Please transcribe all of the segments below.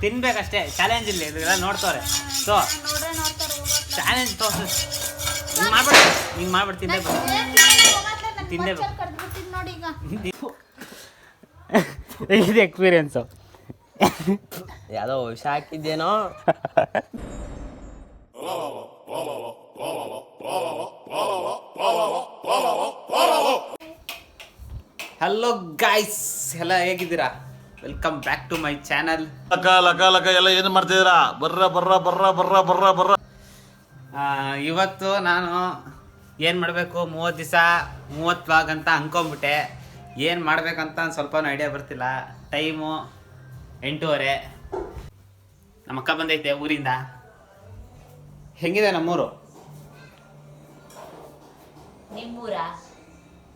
ತಿನ್ಬೇಕಷ್ಟೇ, challenge ಇಲ್ಲ, ಇದೆಲ್ಲ ನೋಡ್ತವ್ರೆ. So challenge ತೋರ್ಸ, ಹಿಂಗೆ ಮಾಡ್ಬಿಟ್ಟು ತಿನ್ಬೇಕು. ಇದು ಎಕ್ಸ್ಪೀರಿಯನ್ಸು. ಯಾವುದೋ ವಿಷ ಹಾಕಿದ್ದೇನೋ. ಹಲೋ ಗಾಯ್ಸ್, ಎಲ್ಲ ಹೇಗಿದ್ದೀರಾ? Welcome back to my channel. ಲಕ ಎಲ್ಲ ಏನು ಮಾಡ್ತಿದ್ದೀರಾ? ಬರ್ರ. ಇವತ್ತು ನಾನು ಏನು ಮಾಡಬೇಕು, 30 ದಿವಸ 30 ವ್ಲಾಗ್ ಅಂತ ಅಂದ್ಕೊಂಬಿಟ್ಟೆ. ಏನು ಮಾಡಬೇಕಂತ ಸ್ವಲ್ಪ ಐಡಿಯಾ ಬರ್ತಿಲ್ಲ. ಟೈಮು 8:30. ನಮ್ಮ ಅಕ್ಕ ಬಂದೈತೆ ಊರಿಂದ. ಹೆಂಗಿದೆ ನಮ್ಮೂರು? ನಿಮ್ಮೂರಾ?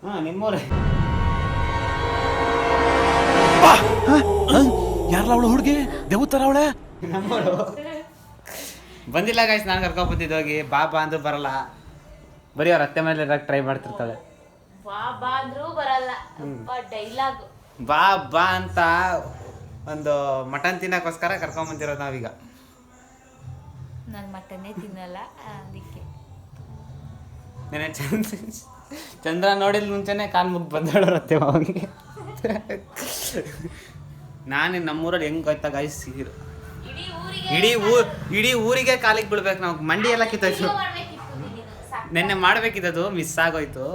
ಹಾಂ, ನಿಮ್ಮೂರೇ. ಯಾರಲ್ಲ ಅವಳು ಹುಡುಗಿ? ದೇವತರ ಅವಳೆ. ನಮ್ಮೂರು ಬಂದಿಲ್ಲ ಗಾಯ್ಸ್, ನಾನು ಕರ್ಕೊಂಡ್ಬಂದಿದ್ದು ಹೋಗಿ. ಬಾ ಅಂದ್ರೂ ಬರಲ್ಲ, ಬರೀ ಅವ್ರ ಅತ್ತೆ ಮೇಲೆ ಇರೋಕೆ ಟ್ರೈ ಮಾಡ್ತಿರ್ತಾಳೆ. ಬಾ ಅಂದ್ರೂ ಬರಲ್ಲ. ಡೈಲಾಗ್ ಬಾ ಅಂತ ಒಂದು ಮಟನ್ ತಿನ್ನಕ್ಕೋಸ್ಕರ ಕರ್ಕೊಂಬಂದಿರೋದು ನಾವೀಗ. ನಾನು ಮಟನ್ನೇ ತಿನ್ನಲ್ಲ, ಅದಕ್ಕೆ. ನೆನೆ ಚಂದ್ರ ನೋಡಿದ ಮುಂಚೆನೆ ಕಾಲು ಮುಗ್ದು ಬಂದೋಳತ್ತೆ ಅವನಿಗೆ. ನಾನು ನಮ್ಮೂರಲ್ಲಿ ಹೆಂಗೆ ಹೋಯ್ತಾ ಗಾಯ್ಸ್, ಇಡೀ ಊರಿಗೆ ಕಾಲಿಗೆ ಬೀಳ್ಬೇಕು ನಾವು. ಮಂಡಿ ಎಲ್ಲ ಕಿತ್ತೋಯ್ತು. ನೆನ್ನೆ ಮಾಡ್ಬೇಕಿದ್ದದು, ಮಿಸ್ ಆಗೋಯ್ತು.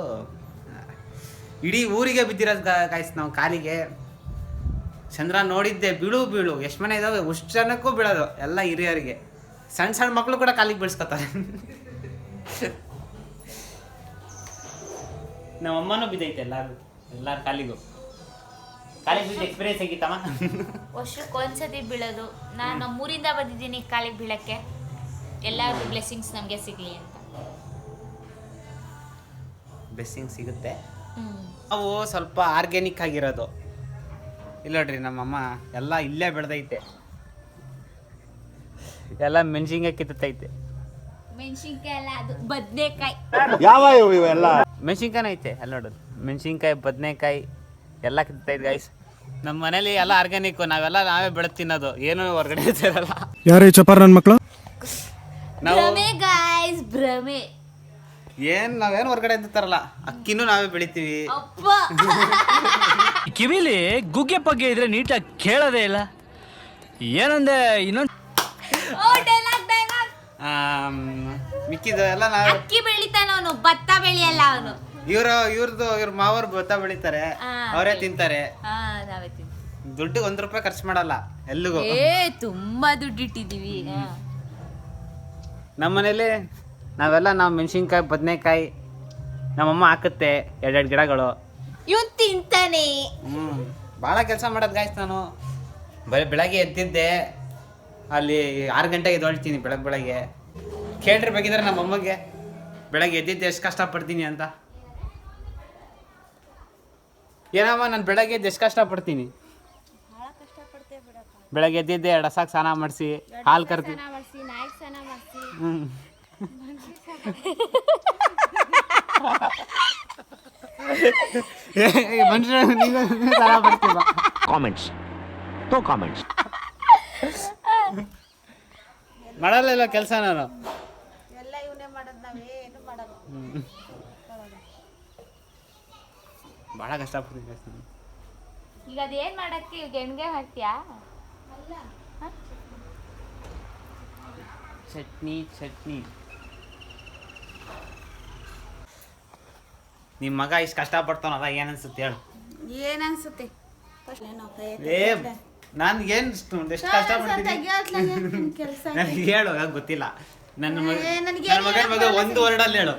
ಇಡೀ ಊರಿಗೆ ಬಿದ್ದಿರೋದು ಗಾಯ್ಸ್ ನಾವು ಕಾಲಿಗೆ. ಚಂದ್ರ ನೋಡಿದ್ದೆ, ಬೀಳು ಎಷ್ಟು ಮನೆ ಇದಾವೆ, ಅಷ್ಟು ಜನಕ್ಕೂ ಬೀಳೋದು, ಎಲ್ಲ ಹಿರಿಯರಿಗೆ. ಸಣ್ಣ ಮಕ್ಕಳು ಕೂಡ ಕಾಲಿಗೆ ಬೀಳ್ಸ್ಕೊತಾರೆ. ನಮ್ಮಮ್ಮನೂ ಬಿದ್ದೈತೆ ಎಲ್ಲಾರ ಕಾಲಿಗೆ ಬಿದ್ದು. ಎಕ್ಸ್ಪೀರಿಯನ್ಸ್ ಆಗಿತ್ತಮ್ಮ? ವರ್ಷಕ್ಕೊಂದ್ಸತಿ ಬೀಳೋದು. ನಾನು ನಮ್ಮೂರಿಂದ ಬಂದಿದ್ದೀನಿ ಕಾಲಿಗೆ ಬೀಳಕ್ಕೆ. ಎಲ್ಲಾರ್ದು ಬ್ಲೆಸ್ಸಿಂಗ್ಸ್ ನಮಗೆ ಸಿಗಲಿ ಅಂತ. ಬ್ಲೆಸ್ಸಿಂಗ್ ಸಿಗುತ್ತೆ. ಅವು ಸ್ವಲ್ಪ ಆರ್ಗ್ಯಾನಿಕ್ ಆಗಿರೋದು. ಇಲ್ಲ ನೋಡ್ರಿ, ನಮ್ಮಮ್ಮ ಎಲ್ಲ ಇಲ್ಲೇ ಬೆಳೆದೈತೆ. ಎಲ್ಲ ಮೆಣಸಿನ್ಕಾಯಿ ಕಿತ್ತೈತೆ. ಮೆಣಸಿನ್ಕಾಯಿ ಅಲ್ಲ, ಅದು ಬದನೆಕಾಯಿ. ಯಾವ ಇವೆಲ್ಲ? ಮೆಣಸಿನ್ಕಾಯಿ ಐತೆ ಅಲ್ಲಿ ನೋಡೋದು. ಮೆಣಸಿನ್ಕಾಯಿ, ಬದನೆಕಾಯಿ ಎಲ್ಲ ಕಿತ್ತೈತೆ ಗಾಯ್ಸ್. ನಮ್ಮ ಮನೇಲಿ ಎಲ್ಲ ಆರ್ಗ್ಯಾನಿಕ್, ನಾವೇ ಬೆಳೆದು ತಿನ್ನೋದು, ಏನು ಹೊರಗಡೆ ಇರಲ್ಲ. ಯಾರೇ ಚಪಾರ್ ನನ್ನ ಮಕ್ಕಳು? ಭ್ರಮೆ ನಾವೇನು ಹೊರಗಡೆ ತರಲ್ಲ. ಅಕ್ಕಿನೂ ನಾವೇ ಬೆಳಿತೀವಿ. ಕಿವಿಲಿ ಗುಗ್ಗೆ ಪಗ್ಗೆ ಇದ್ರೆ ನೀಟಾಗಿ ಕೇಳೋದೇ ಇಲ್ಲ. ಏನಂದೆ ಇನ್ನೊಂದು ಮಿಕ್ಕಿದ ಎಲ್ಲ ನಾವೇ. ಅಕ್ಕಿ ಬೆಳಿತಾನ ಅವನು, ಭತ್ತ ಬೆಳೆಯಲ್ಲ ಅವನು. ಇವ್ರ ಮಾವರು ಭತ್ತ ಬೆಳಿತಾರೆ, ಅವರೇ ತಿಂತಾರೆ. ನಾವೇ ತಿಂತೀವಿ. ದುಡ್ಡು 1 ರೂಪಾಯಿ ಖರ್ಚು ಮಾಡಲ್ಲ ಎಲ್ಲಿಗೂ. ತುಂಬಾ ದುಡ್ಡು ಇಟ್ಟಿದೀವಿ. ನಮ್ಮ ಮನೇಲಿ ನಾವು ಮೆಣಸಿನ್ಕಾಯಿ, ಬದನೆಕಾಯಿ ನಮ್ಮಮ್ಮ ಹಾಕುತ್ತೆ 2 ಗಿಡಗಳು. ಇವನ್ ತಿಂತಾನೆ. ಭಾಳ ಕೆಲಸ ಮಾಡೋದು ಗಾಯ್ಸ್. ನಾನು ಬೆಳಗ್ಗೆ ಎದ್ದಿದ್ದೆ, ಅಲ್ಲಿ 6 ಗಂಟೆಗೆ ಎದ್ದೇಳ್ತೀನಿ ಬೆಳಗ್ಗೆ. ಕೇಳಿರ್ಬೇಕಿದ್ರೆ ನಮ್ಮಮ್ಮಗೆ ಬೆಳಗ್ಗೆ ಎದ್ದಿದ್ದೆ ಎಷ್ಟು ಕಷ್ಟಪಡ್ತೀನಿ ಅಂತ. ಏನಮ್ಮ, ನಾನು ಬೆಳಗ್ಗೆ ಎದ್ದು ಎಷ್ಟು ಕಷ್ಟಪಡ್ತೀನಿ. ಬೆಳಗ್ಗೆ ಎದ್ದಿದ್ದೆ, 2 ಹಸಾಕ್ ಸ್ನಾನ ಮಾಡಿಸಿ, ಹಾಲು ಕರ್ದು. ಮಾಡಲ್ಲ ಕೆಲಸ ನಾನು. ಭಾಳ ಕಷ್ಟಪಡ್ತೀನಿ. ಈಗ ಅದೇನ್ ಮಾಡಕ್ಕೆ ಈಗ ಎಣ್ಗೆ ಹಾಕ್ತೀಯಾ? ಚಟ್ನಿ. ನಿಮ್ಮ ಮಗ ಇಷ್ಟು ಕಷ್ಟಪಡ್ತಾನಲ್ಲ, ಏನನ್ಸುತ್ತೆ ಹೇಳು? ಏನನ್ಸುತ್ತೆ? ನಾನು ಏನು ಎಷ್ಟು ಕಷ್ಟಪಡ್ತೀನಿ ನನಗೆ ಹೇಳು, ಗೊತ್ತಿಲ್ಲ. ನನ್ನ ಮಗನ 1 ವರ್ಡಲ್ಲಿ ಹೇಳು.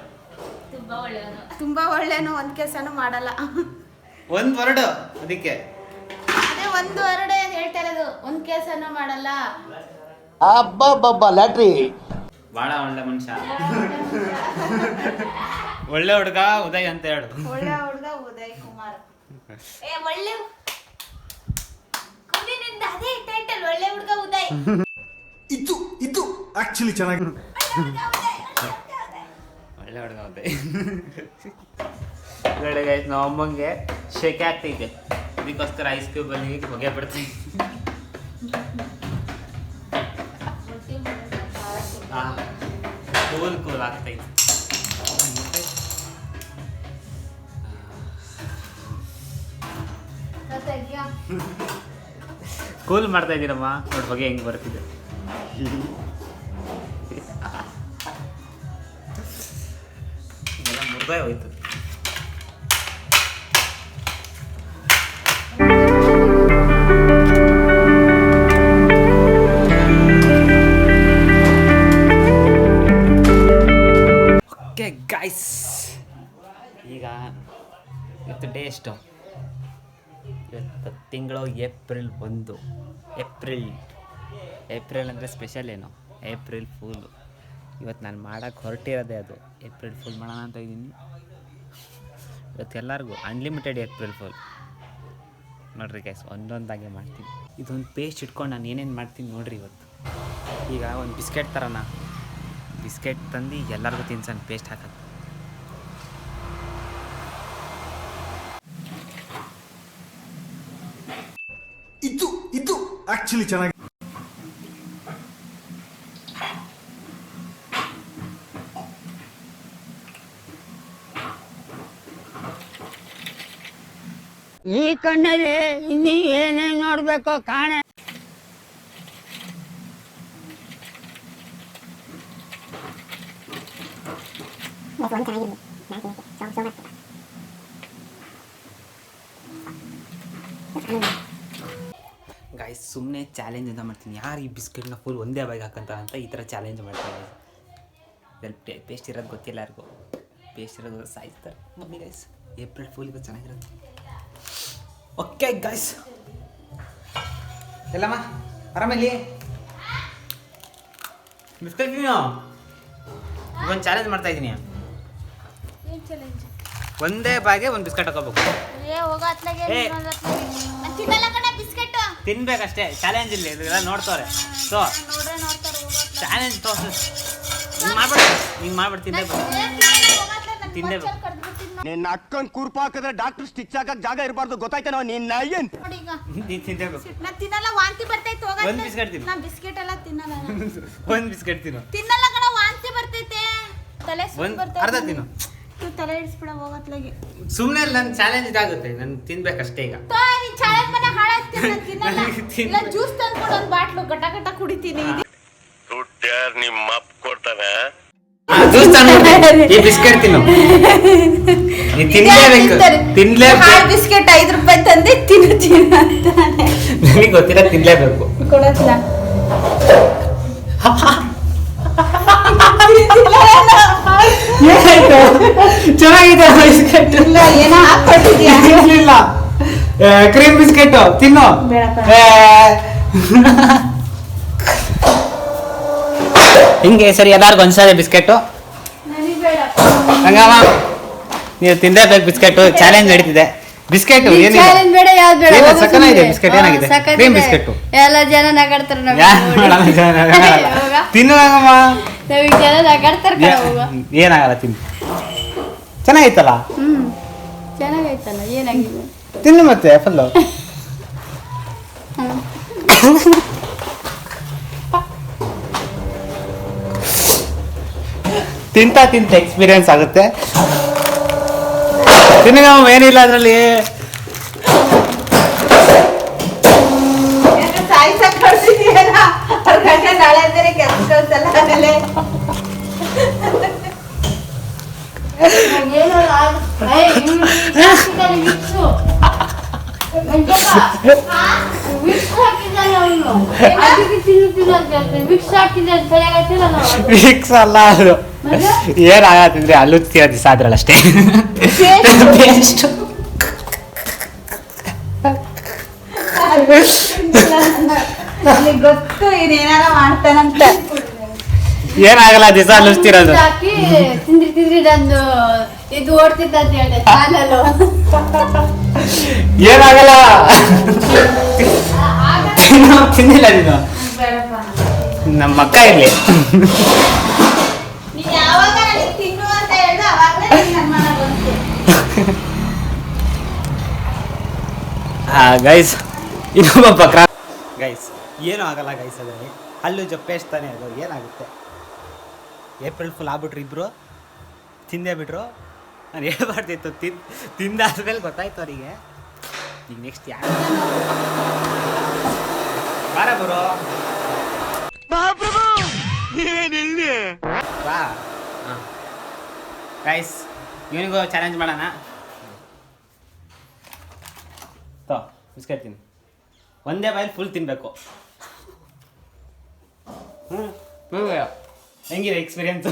ತುಂಬಾ ಒಳ್ಳೆನು, ಒಂದ್ ಕೆಲ್ಸನೂ ಮಾಡಲ್ಲ. 1 ವರ್ಡ್ ಅದಕ್ಕೆ. ಅದೇ 1 ವರ್ಡ್ ಹೇಳ್ತಾ ಇರೋದು, ಒಂದ್ ಕೆಲ್ಸನೂ ಮಾಡಲ್ಲ. ಲ್ಯಾಟ್ರಿ. ಭಾಳ ಒಳ್ಳೆ ಮನುಷ್ಯ, ಒಳ್ಳೆ ಹುಡುಗ ಉದಯ್ ಅಂತ ಹೇಳು. ಒಳ್ಳೆ ಹುಡುಗ ಉದಯ್ ಕುಮಾರ್. ಒಳ್ಳೆ ಅದೇ ಟೈಟಲ್, ಒಳ್ಳೆ ಹುಡುಗ ಉದಯ್. ಇದು ಆಕ್ಚುಲಿ ಚೆನ್ನಾಗಿ. ಒಳ್ಳೆ ಹುಡುಗ ಉದಯ್. ನೋಡಿ ಗೈಸ್, ನಾವು ಅಮ್ಮಂಗೆ ಶೆಕೆ ಆಗ್ತೈತೆ, ಅದಕ್ಕೋಸ್ಕರ ಐಸ್ ಕ್ಯೂಬಲ್ಲಿ ಹೊಗೆ ಬಿಡ್ತೀವಿ. ಕೂಲ್ ಆಗ್ತೈತೆ. ಕೂಲ್ ಮಾಡ್ತಾ ಇದ್ದೀರಮ್ಮ, ನೋಡ್ ಬಗ್ಗೆ ಹೆಂಗ್ ಬರ್ತಿದೆ. ಇದೆಲ್ಲ ಮುರ್ದೇ ಹೋಯ್ತು. ಓಕೆ ಗೈಸ್, ಈಗ ಇವತ್ತು ಡೇ ಎಷ್ಟು? ಇವತ್ತು ತಿಂಗಳು ಏಪ್ರಿಲ್ 1. ಏಪ್ರಿಲ್ ಅಂದರೆ ಸ್ಪೆಷಲ್ ಏನು? April pool. ಇವತ್ತು ನಾನು ಮಾಡೋಕ್ಕೆ ಹೊರಟಿರೋದೇ ಅದು. ಏಪ್ರಿಲ್ ಫುಲ್ ಮಾಡೋಣ ಅಂತ ಇದ್ದೀನಿ. ಇವತ್ತು ಎಲ್ಲರಿಗೂ ಅನ್ಲಿಮಿಟೆಡ್ ಏಪ್ರಿಲ್ ಫುಲ್. ನೋಡಿರಿ ಗೈಸ್, ಒಂದೊಂದಾಗೆ ಮಾಡ್ತೀನಿ. ಇದೊಂದು ಪೇಸ್ಟ್ ಇಟ್ಕೊಂಡು ನಾನು ಏನೇನು ಮಾಡ್ತೀನಿ ನೋಡಿರಿ ಇವತ್ತು. ಈಗ ಒಂದು ಬಿಸ್ಕೆಟ್ ಥರನ ಬಿಸ್ಕೆಟ್ ತಂದು ಎಲ್ಲರಿಗೂ ತಿನ್ಸೋಣ, ಪೇಸ್ಟ್ ಹಾಕೋದು. ಇದು ಆಕ್ಚುಲಿ ಚೆನ್ನಾಗಿ. ಈ ಕಣ್ಣಲ್ಲಿ ಇನ್ನೀ ಏನೇನ್ ನೋಡ್ಬೇಕೋ ಕಾಣೆ. ಗಾಯ್ಸ್, ಸುಮ್ಮನೆ ಚಾಲೆಂಜ್ ಅಂತ ಮಾಡ್ತೀನಿ. ಯಾರು ಈ ಬಿಸ್ಕೆಟ್ನ ಫುಲ್ ಒಂದೇ ಬಾಯಿಗೆ ಹಾಕಂತ ಅಂತ ಈ ಥರ ಚಾಲೆಂಜ್ ಮಾಡ್ತಾರೆ. ಇದ್ರಲ್ಲಿ ಪೇಸ್ಟ್ ಇರೋದು ಗೊತ್ತಿಲ್ಲ ಯಾರಿಗೂ. ಪೇಸ್ಟ್ ಇರೋದು ಸಾಯಿಸ್ತಾರೆ ಮಮ್ಮಿ. ಗೈಸ್, ಏಪ್ರಿಲ್ ಫುಲ್ಗೆ ಚೆನ್ನಾಗಿರುತ್ತೆ. ಓಕೆ ಗೈಸ್, ಎಲ್ಲಮ್ಮ ಆರಾಮಲ್ಲಿ ಬಿಸ್ಕೆಟ್ ನೀನು ಒಂದು ಚಾಲೆಂಜ್ ಮಾಡ್ತಾ ಇದ್ದೀನಿ. ಒಂದೇ ಬಾಯಿಗೆ ಒಂದು ಬಿಸ್ಕೆಟ್ ಹಾಕೋಬೇಕು. ತಿನ್ಬೇಕಷ್ಟೇ, ಚಾಲೆಂಜ್ ಇಲ್ಲ. ಇದೆಲ್ಲ ನೋಡ್ತವ್ರೆ. ಸೊ ಚಾಲೆಂಜ್ ತೋರ್ಸ. ಹಿಂಗೆ ಮಾಡ್ಬಿಟ್ಟು ತಿಂದೇಬೇಕು. ನಿನ್ನ ಅಕ್ಕನ್ ಕುರ್ಪ ಹಾಕಿದ್ರೆ ಡಾಕ್ಟರ್ ಸ್ಟಿಚ್ ಹಾಕಕ್ ಜಾಗ ಇರಬಾರ್ದು, ಗೊತ್ತಾಯ್ತೇನೋ? ನಿನ್ನ ಏನ್ ನೀನು ತಿಂದೇಬೇಕು. ನಾನು ತಿನ್ನಲ್ಲ, ವಾಂತಿ ಬರ್ತೈತೆ. ಒಂದು ಬಿಸ್ಕೆಟ್ ತಿನ್ನು. ನಾನು ಬಿಸ್ಕೆಟ್ ಎಲ್ಲ ತಿನ್ನಲ್ಲ. ಒಂದು ಬಿಸ್ಕೆಟ್ ತಿನ್ನು. ತಿನ್ನಲ್ಲ ಕಣ, ವಾಂತಿ ಬರ್ತೈತೆ. ತಲೆ ಸುತ್ತ ಬರ್ತೈತೆ. ಅರ್ಧ ತಿನ್ನು. ತಲೆ ಇಡಿಸ್ಬಿಡ ಹೋಗತ್ಲಾಗೆ. ಸುಮ್ಮನೆ ನನ್ನ ಚಾಲೆಂಜ್ ಇದಾಗುತ್ತೆ. ನಾನು ತಿನ್ಬೇಕಷ್ಟೇ. ಈಗ ನೀನ್ ಚಾಲೆಂಜ್ ಮನೆ ಹಾಳಾಗ್ತೀನಿ. ನಾನು ತಿನ್ನಲ್ಲ. ಇಲ್ಲ ಜ್ಯೂಸ್ ತಂದ್ಕೊಂಡು ಒಂದು ಬಾಟ್ಲು ಗಟ ಗಟ ಕುಡಿತೀನಿ. ದುಡ್ಡ್ಯಾರ್ ನಿಮ್ಮ ಅಪ್ಪ ಕೊಡ್ತಾನೆ. ಜ್ಯೂಸ್ ತಂದ್ಬಿಡ್ತೀನಿ. ಈ ಬಿಸ್ಕೆಟ್ ತಿನ್ನು. ನೀ ತಿನ್ಲೇಬೇಕು. ಹಾಳು ಬಿಸ್ಕೆಟ್ 5 ರೂಪಾಯಿ ತಂದೆ ತಿನ್ನು ಅಂತಾನೆ. ನನಗೆ ಗೊತ್ತಿಲ್ಲ, ತಿನ್ಲೇಬೇಕು. ಕೊಡತ್ಲ ಚೆನ್ನಾಗಿದೆ ಬಿಸ್ಕೆಟ್. ಇಲ್ಲ, ಏನೋ ಹಾಕೊಟ್ಟಿದ್ಯಾ? ಇಲ್ಲ, ಕ್ರೀಮ್ ಬಿಸ್ಕೆಟ್ ತಿನ್ನು. ಹಿಂಗೆ ಸರಿ, ಎಲ್ಲಾರ್ಗು ಒಂದ್ಸರಿ ಬಿಸ್ಕೆಟು. ಹಂಗಮ್ಮ, ನೀವು ತಿಂದೇಬೇಕು ಬಿಸ್ಕೆಟ್. ಚಾಲೆಂಜ್ ನಡೀತಿದೆ. ಬಿಸ್ಕೆಟ್ ಏನಿದೆ? ಸಕ್ಕನಾಗಿದೆ ಬಿಸ್ಕೆಟ್. ಏನಾಗಿದೆ? Cream biscuit. ಎಲ್ಲ ಜನ ನಗಾಡ್ತಾರ. ತಿನ್ನು ಹಂಗಮ್ಮ. ಜನ ನಗಾಡ್ತಾರ. ಏನಾಗಲ್ಲ, ತಿನ್ನು. ಚೆನ್ನಾಗೈತಲ್ಲ? ಚೆನ್ನಾಗೈತಲ್ಲ, ಏನಾಗಿದೆ? ತಿನ್ನು ಮತ್ತೆ ಫುಲ್ಲು. ತಿಂತ ಎಕ್ಸ್ಪೀರಿಯನ್ಸ್ ಆಗುತ್ತೆ. ತಿನ್ನಗಮ್ಮ, ಏನಿಲ್ಲ ಅದರಲ್ಲಿ. ಸಾಯ್ಸಕ್ ಕಳ್ಸಿದ್ಯೇನ? ಅವ್ರ ಗಂಡ ನಾಳೆ ಬೇರೆ ಕೆಲಸ ಕಳ್ಸಲ್ಲ. ಆಮೇಲೆ ವಿಕ್ಸ್ ಅಲ್ಲ ಅದು. ಏನಾಗತ್ತಿದ್ರೆ ಅಲ್ಲುತ್ತೀರ ದಿವಸ ಆದ್ರಲ್ಲ ಅಷ್ಟೇ. ಪೇಸ್ಟ್ ಗೊತ್ತು ಇದೇನಾರ ಮಾಡ್ತಾನಂತ. ಏನಾಗಲ್ಲ, ದಿವಸ ಅಲ್ಲಿಸ್ತಿರೋದು. ತಿಂದ್ರಿ ನಂದು ಇದು ಓಡ್ತಿದ್ದ ಅಂತ ಹೇಳಿದೆ ಚಾನಲ್. ಏನಾಗಲ್ಲ, ತಿಂದಿಲ್ಲ ನೀನು. ನಮ್ಮ ಅಕ್ಕ ಇರ್ಲಿ. ನೀನ್ ಯಾವಾಗ ನನಗೆ ತಿನ್ನು ಅಂತ ಹೇಳ್ದು ಅವಾಗಲೇ ನನ್ನ ಮನ ಬಂತು. ಗೈಸ್, ಇನ್ನೊಬ್ಬ ಗೈಸ್, ಏನೂ ಆಗಲ್ಲ ಗೈಸ್. ಅದರಲ್ಲಿ ಹಲ್ಲು ಜಪ್ಪೇಸ್ತಾನೆ, ಅದು ಏನಾಗುತ್ತೆ? ಏಪ್ರಿಲ್ ಫುಲ್ ಆಗ್ಬಿಟ್ರು ಇಬ್ಬರು, ತಿಂದೇ ಬಿಟ್ರು. ನಾನು ಹೇಳ್ಬಾರ್ದಿತ್ತು, ತಿಂದಾದ್ಮೇಲೆ ಗೊತ್ತಾಯ್ತು ಅವರಿಗೆ. ಈಗ ನೆಕ್ಸ್ಟ್ ಯಾರು ಬಾರ ಬರೋ ಬಾ. ಗೈಸ್ ಇವನಿಗೂ ಚಾಲೆಂಜ್ ಮಾಡೋಣ. ಬಿಸ್ಕೆಟ್ ತಿನ್ನು, ಒಂದೇ ಬಾಯಲ್ಲಿ ಫುಲ್ ತಿನ್ನಬೇಕು. ಹೆಂಗಿದೆ ಎಕ್ಸ್ಪೀರಿಯನ್ಸು?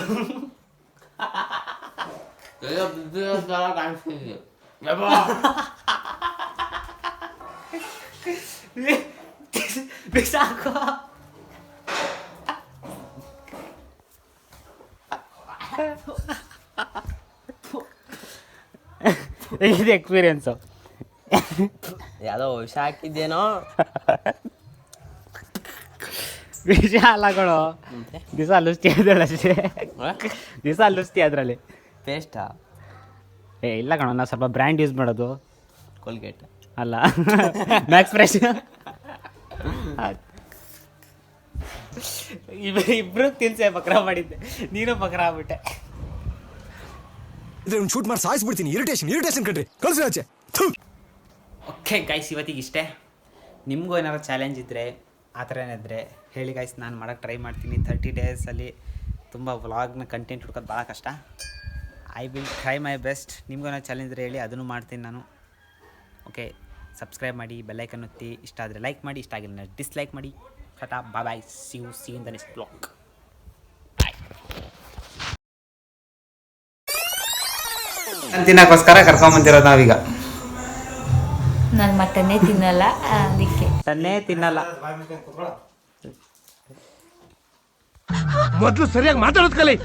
ಸಾಕು. ಹೆಂಗಿದೆ ಎಕ್ಸ್ಪೀರಿಯನ್ಸು? ಯಾವುದೋ ವಿಷ ಹಾಕಿದ್ದೇನೋ. ವಿಷ ಅಲ್ಲಗಳು, ದಿವಸ ಲುಸ್ತಿ ಅದ್ರಲ್ಲಷ್ಟೇ, ದಿವಸ ಲುಸ್ತಿ ಅದರಲ್ಲಿ. ಪೇಸ್ಟಾ? ಇಲ್ಲ ಕಣ, ನಾನು ಸ್ವಲ್ಪ ಬ್ರ್ಯಾಂಡ್ ಯೂಸ್ ಮಾಡೋದು. ಕೋಲ್ಗೇಟ್ ಅಲ್ಲ, ಮ್ಯಾಕ್ಸ್ ಫ್ರೆಶ್. ಇಬ್ರು ತಿನ್ಸೆ ಬಕ್ರ ಮಾಡಿದ್ದೆ, ನೀನು ಬಕ್ರ ಆಗ್ಬಿಟ್ಟೆ. ಶೂಟ್ ಮಾಡಿ ಸಾಯಿಸ್ಬಿಡ್ತೀನಿ. ಇರಿಟೇಷನ್ ಕಣ್ರಿ, ಕಳ್ಸಿ ಆಚೆ. ಓಕೆ ಗೈಸ್, ಇವತ್ತಿಗೆ ಇಷ್ಟೇ. ನಿಮಗೂ ಏನಾದ್ರು ಚಾಲೆಂಜ್ ಇದ್ದರೆ, ಆ ಥರ ಏನಿದ್ರೆ ಹೇಳಿ ಗೈಸ್, ನಾನು ಮಾಡೋಕ್ಕೆ ಟ್ರೈ ಮಾಡ್ತೀನಿ. 30 ಡೇಸಲ್ಲಿ ತುಂಬ ವ್ಲಾಗ್ನ ಕಂಟೆಂಟ್ ಹುಡ್ಕೋದು ಭಾಳ ಕಷ್ಟ. I will try my best. ನಿಮಗೂ ಏನಾದ್ರು ಚಾಲೆಂಜ್ ಇದ್ದರೆ ಹೇಳಿ, ಅದನ್ನು ಮಾಡ್ತೀನಿ ನಾನು. ಓಕೆ, ಸಬ್ಸ್ಕ್ರೈಬ್ ಮಾಡಿ, ಬೆಲ್ಲೈಕನ್ ಒತ್ತಿ. ಇಷ್ಟ ಆದರೆ ಲೈಕ್ ಮಾಡಿ, ಇಷ್ಟ ಆಗಿಲ್ಲ ಡಿಸ್ಲೈಕ್ ಮಾಡಿ. Tata, bye, see you in the next blog. ತಿನ್ನೋಕ್ಕೋಸ್ಕರ ಕರ್ಕೊಂಬಂದಿರೋದು ನಾವೀಗ. ನಾನು ಮಟನ್ನೇ ತಿನ್ನಲ್ಲ, ಅದಕ್ಕೆ ತನ್ನೇ ತಿನ್ನಲ್ಲ. ಮೊದಲು ಸರಿಯಾಗಿ ಮಾತಾಡೋದು ಕಲಿ.